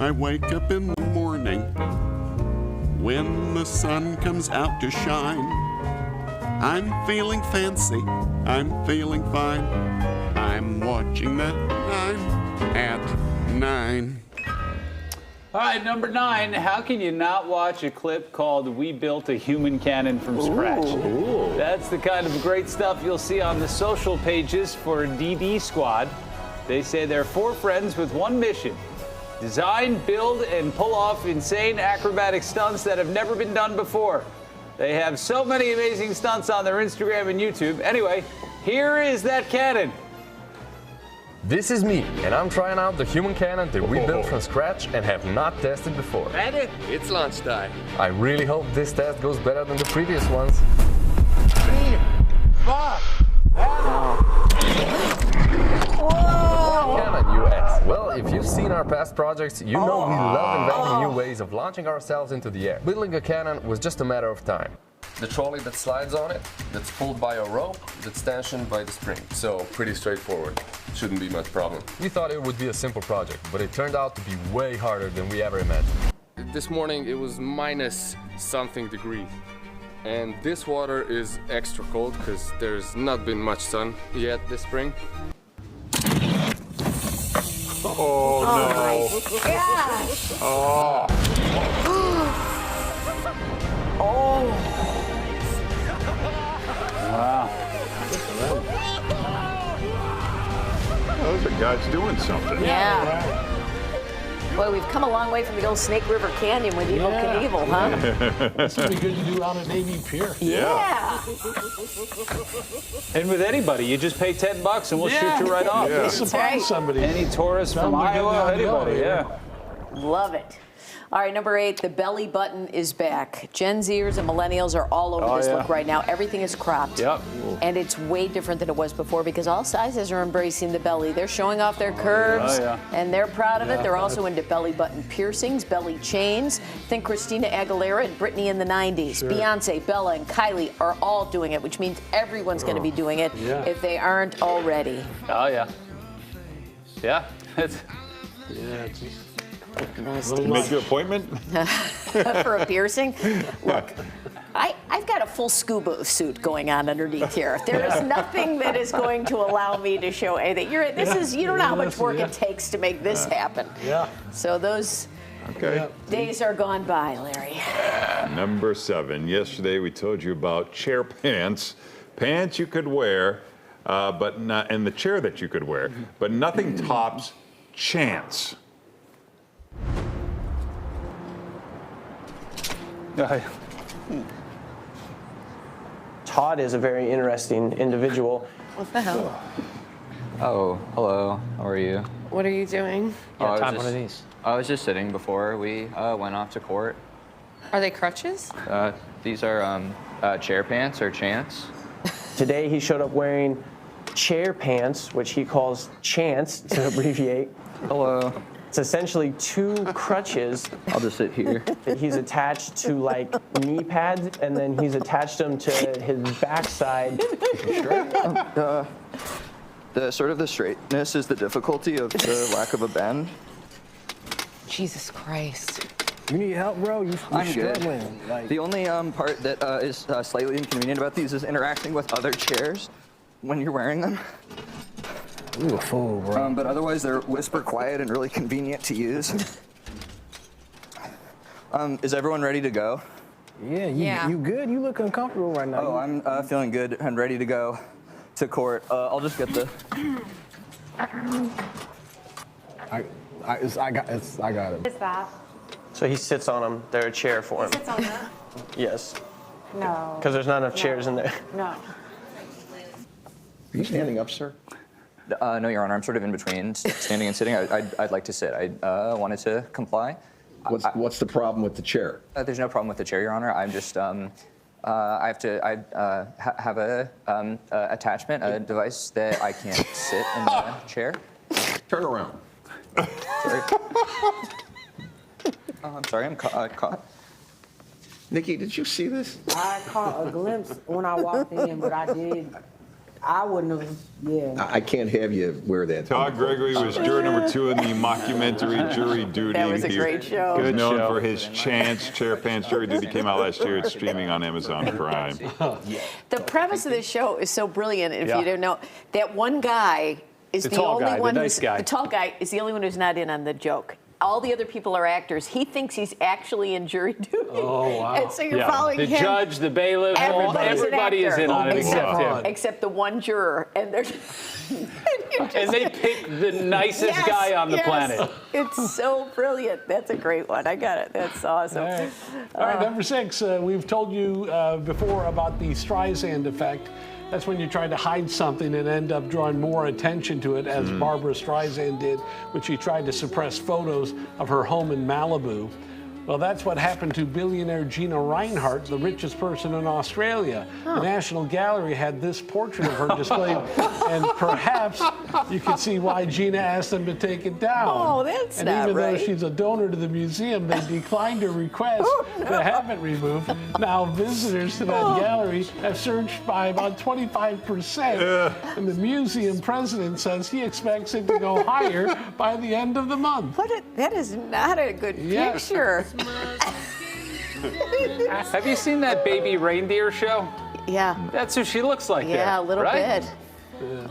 I wake up in the morning when the sun comes out to shine. I'm feeling fancy, I'm feeling fine. I'm watching the 9 at 9. All right, number 9. How can you not watch a clip called "We Built a Human Cannon from Scratch"? Ooh. That's the kind of great stuff you'll see on the social pages for DD Squad. They say they're 4 friends with one mission: design, build, and pull off insane acrobatic stunts that have never been done before. They have so many amazing stunts on their Instagram and YouTube. Anyway, here is that cannon. This is me, and I'm trying out the human cannon that we built from scratch and have not tested before. Ready? It's lunchtime. I really hope this test goes better than the previous ones. 3, 5, Cannon, you ask. Well, if you've seen our past projects, you know we love inventing new ways of launching ourselves into the air. Building a cannon was just a matter of time. The trolley that slides on it, that's pulled by a rope, that's tensioned by the spring. So pretty straightforward. Shouldn't be much problem. We thought it would be a simple project, but it turned out to be way harder than we ever imagined. This morning it was minus something degrees. And this water is extra cold because there's not been much sun yet this spring. Oh, no. Gosh. Oh. Oh. Wow. Those are guys doing something. Yeah. Boy, we've come a long way from the old Snake River Canyon with Evel Knievel, huh? That's pretty good to do out at Navy Pier. Yeah. And with anybody, you just pay $10 and we'll shoot you right off. Just surprise somebody. Any tourist from Iowa, anybody, yeah. Love it. All right, number 8, the belly button is back. Gen Zers and millennials are all over this look right now. Everything is cropped. Yep. And it's way different than it was before because all sizes are embracing the belly. They're showing off their curves, and they're proud of it. They're also into belly button piercings, belly chains. Think Christina Aguilera and Britney in the 90s. Sure. Beyonce, Bella, and Kylie are all doing it, which means everyone's going to be doing it if they aren't already. Oh, yeah. Yeah. Make your appointment? For a piercing? Look, I've got a full scuba suit going on underneath here. There is nothing that is going to allow me to show anything. You don't know how much work it takes to make this happen. Yeah. So those days are gone by, Larry. Number 7. Yesterday we told you about chair pants. Pants you could wear, but not, and the chair that you could wear, but nothing tops chance. Todd is a very interesting individual. What the hell? Oh, hello. How are you? What are you doing? Yeah, time one of these. I was just sitting before we went off to court. Are they crutches? These are chair pants or chants. Today he showed up wearing chair pants, which he calls chants to abbreviate. Hello. It's essentially 2 crutches. I'll just sit here. That he's attached to like knee pads, and then he's attached them to his backside. The sort of the straightness is the difficulty of the lack of a bend. Jesus Christ. You need help, bro? You're struggling. Like... The only part that is slightly inconvenient about these is interacting with other chairs when you're wearing them. You a fool, bro. But otherwise, they're whisper quiet and really convenient to use. Is everyone ready to go? Yeah, you good? You look uncomfortable right now. Oh, I'm feeling good and ready to go to court. I'll just get the... I got it. What is that? So he sits on them. They're a chair for him. He sits on that? Yes. No. Because there's not enough chairs in there. No. Are you standing up, sir? No, Your Honor. I'm sort of in between standing and sitting. I'd like to sit. I wanted to comply. What's the problem with the chair? There's no problem with the chair, Your Honor. I'm just I have a attachment, a device that I can't sit in the chair. Turn around. Sorry. I'm sorry. I'm caught. Nikki, did you see this? I caught a glimpse when I walked in, but I did I wouldn't have, yeah. I can't have you wear that. Todd Gregory was juror number 2 in the mockumentary Jury Duty. That was a great show. He's Good known show. for his Chance Chair Pants Jury Duty. Came out last year. It's streaming on Amazon Prime. The premise of this show is so brilliant. If Yeah. you don't know, that one guy is The the, tall only guy, the one. nice guy. The tall guy is the only one who's not in on the joke. All the other people are actors. He thinks he's actually in jury duty. Oh, wow. And so you're following The him. judge, the bailiff, Everybody's an everybody is actor. in on it except wow. him. Except the one juror, and they're. And they pick the nicest Yes, guy on the yes. planet. It's so brilliant. That's a great one. I got it. That's awesome. All right, All right, number 6. We've told you before about the Streisand effect. That's when you try to hide something and end up drawing more attention to it, as Barbara Streisand did when she tried to suppress photos of her home in Malibu. Well, that's what happened to billionaire Gina Reinhardt, the richest person in Australia. The National Gallery had this portrait of her displayed, and perhaps you can see why Gina asked them to take it down. Oh, that's and not even right. though she's a donor to the museum, they declined her request to have it removed. Now, visitors to that gallery have surged by about 25%, and the museum president says he expects it to go higher by the end of the month. That is not a good Yes. picture. Have you seen that baby reindeer show? Yeah. That's who she looks like there, Yeah, a little right? bit.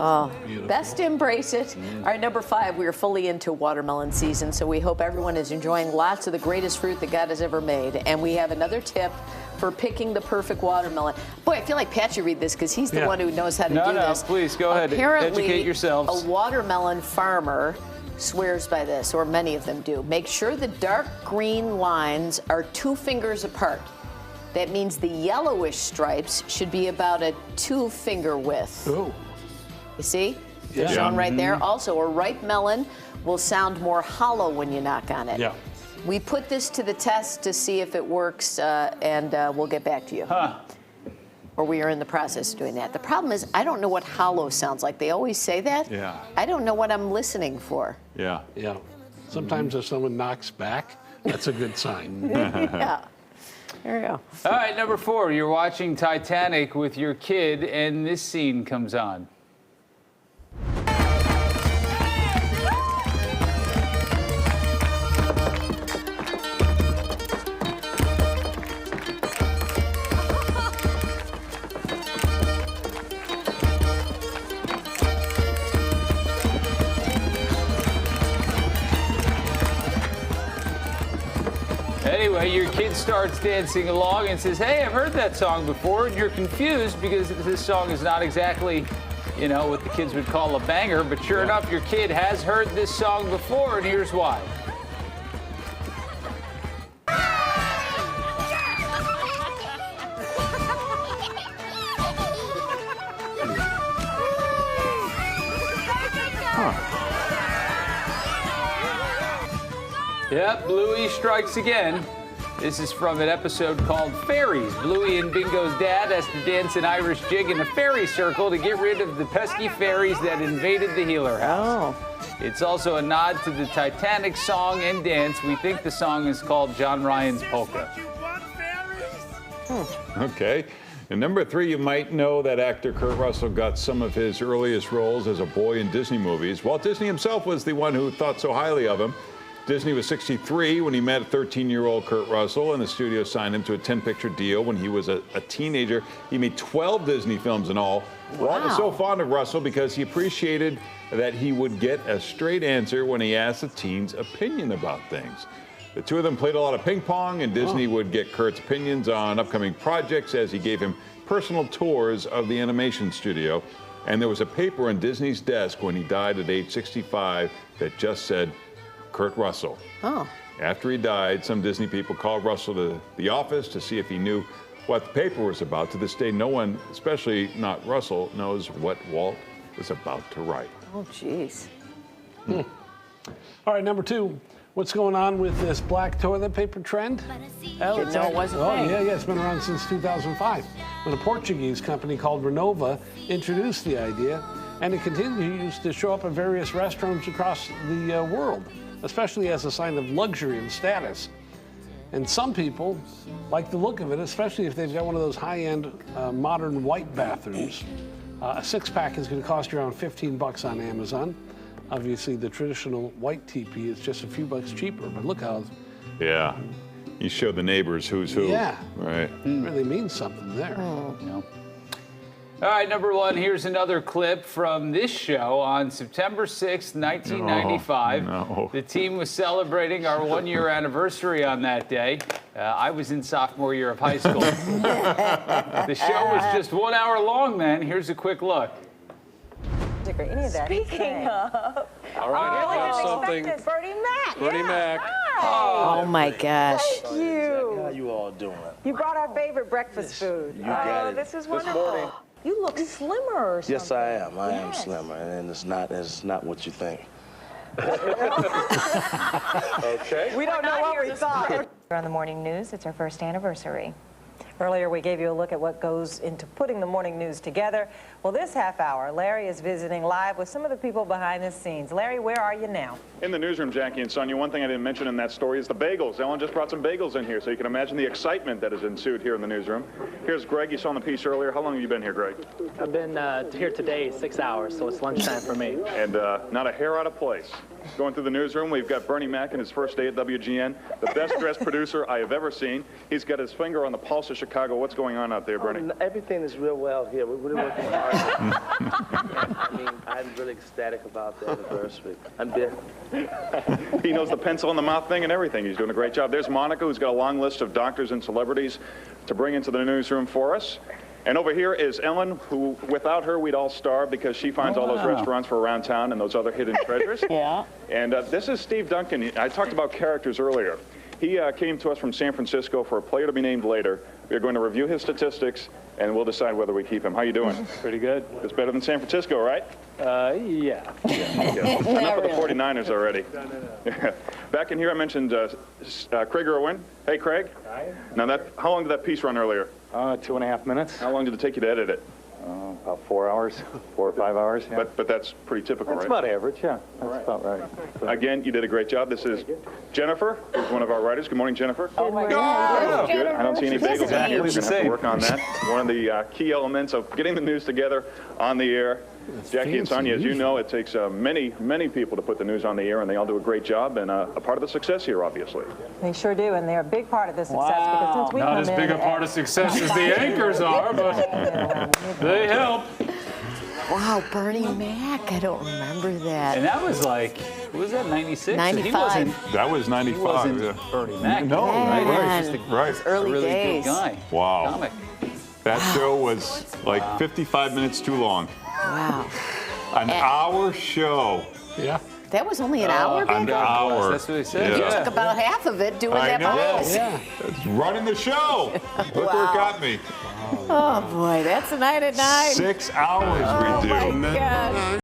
Oh, best to embrace it. All right, number 5, we are fully into watermelon season, so we hope everyone is enjoying lots of the greatest fruit that God has ever made. And we have another tip for picking the perfect watermelon. Boy, I feel like Pat should read this because he's the one who knows how to do this. Please, go ahead. Apparently, Educate yourselves. a watermelon farmer swears by this, or many of them do. Make sure the dark green lines are 2 fingers apart. That means the yellowish stripes should be about a 2-finger width. Oh. You see? They're Yeah. shown right there. Also, a ripe melon will sound more hollow when you knock on it. Yeah. We put this to the test to see if it works, and we'll get back to you. Or we are in the process of doing that. The problem is, I don't know what hollow sounds like. They always say that. Yeah. I don't know what I'm listening for. Yeah. Yeah. Sometimes if someone knocks back, that's a good sign. Yeah. There we go. All right, number 4, you're watching Titanic with your kid, and this scene comes on. Anyway, your kid starts dancing along and says, hey, I've heard that song before, and you're confused because this song is not exactly, you know, what the kids would call a banger, but sure enough, your kid has heard this song before, and here's why. Yep, Bluey strikes again. This is from an episode called Fairies. Bluey and Bingo's dad has to dance an Irish jig in a fairy circle to get rid of the pesky fairies that invaded the Healer House. It's also a nod to the Titanic song and dance. We think the song is called John Ryan's Polka. Okay. And number 3, you might know that actor Kurt Russell got some of his earliest roles as a boy in Disney movies. Walt Disney himself was the one who thought so highly of him. Disney was 63 when he met a 13-year-old Kurt Russell, and the studio signed him to a 10-picture deal when he was a teenager. He made 12 Disney films in all. Walt was so fond of Russell because he appreciated that he would get a straight answer when he asked the teen's opinion about things. The two of them played a lot of ping pong, and Disney would get Kurt's opinions on upcoming projects as he gave him personal tours of the animation studio. And there was a paper on Disney's desk when he died at age 65 that just said, Kurt Russell. Oh. After he died, some Disney people called Russell to the office to see if he knew what the paper was about. To this day, no one, especially not Russell, knows what Walt was about to write. Oh, jeez. All right, number 2. What's going on with this black toilet paper trend? Didn't know it was a thing. Yeah, it's been around since 2005, when a Portuguese company called Renova introduced the idea, and it continues to show up at various restaurants across the world, especially as a sign of luxury and status. And some people like the look of it, especially if they've got one of those high-end modern white bathrooms. A six-pack is going to cost you around $15 on Amazon. Obviously, the traditional white teepee is just a few bucks cheaper, but look how Yeah. You show the neighbors who's who. Yeah. Right. it really means something there. No. All right, number one, here's another clip from this show on September 6th, 1995. No. The team was celebrating our one-year anniversary on that day. I was in sophomore year of high school. The show was just 1 hour long then. Here's a quick look. Any of that. Speaking of, All right, I here's really something. expected Bernie Mac. Bernie Mac. Oh my gosh. Thank you. How you all doing? You brought our favorite breakfast food. You got it. This is wonderful. You look slimmer or something. Yes, I am. I am slimmer, and it's not what you think. Okay. We don't know what we thought. On the morning news, it's our first anniversary. Earlier, we gave you a look at what goes into putting the morning news together. Well, this half hour, Larry is visiting live with some of the people behind the scenes. Larry, where are you now? In the newsroom, Jackie and Sonia, one thing I didn't mention in that story is the bagels. Ellen just brought some bagels in here, so you can imagine the excitement that has ensued here in the newsroom. Here's Greg. You saw in the piece earlier. How long have you been here, Greg? I've been here today 6 hours, so it's lunchtime for me. And not a hair out of place. Going through the newsroom, we've got Bernie Mac in his first day at WGN, the best-dressed producer I have ever seen. He's got his finger on the pulse of Chicago. What's going on out there, Bernie? Everything is real well here. We're really working hard. I mean, I'm really ecstatic about the anniversary. I'm there. He knows the pencil in the mouth thing and everything. He's doing a great job. There's Monica, who's got a long list of doctors and celebrities to bring into the newsroom for us. And over here is Ellen, who, without her, we'd all starve because she finds all those restaurants for around town and those other hidden treasures. Yeah. And this is Steve Duncan. I talked about characters earlier. He came to us from San Francisco for a player to be named later. We're going to review his statistics, and we'll decide whether we keep him. How you doing? Pretty good. It's better than San Francisco, right? Yeah. Enough of the 49ers already. Back in here, I mentioned Craig Irwin. Hey, Craig. Hi. Now, how long did that piece run earlier? 2.5 minutes. How long did it take you to edit it? About 4 hours, 4 or 5 hours. Yeah. But that's pretty typical, That's right? about average, yeah. That's about right. Again, you did a great job. This is Jennifer, who's one of our writers. Good morning, Jennifer. Oh my God. Good. I don't see any bagels in here. We're going to have same. to work on that. One of the key elements of getting the news together on the air. Jackie and Sonia, as you know, it takes many, many people to put the news on the air, and they all do a great job, and a part of the success here, obviously. They sure do, and they're a big part of the success because since we Not come as in big a part of success as the anchors are, but they help. Wow, Bernie Mac. I don't remember that. And that was like, what was that, 96? 95. That was 95. He wasn't yeah. Bernie Mac. No, right? right. He was just Right. Early a really days. good guy. Wow. Comic. That show was like 55 minutes too long. Wow. An hour show. Yeah. That was only an hour back An then? hour. That's what he said. Yeah. Took about half of it doing I that know. voice. Yeah. It's running the show. Look where it got me. Oh boy, that's a night at 9. 6 hours we do. Oh my gosh.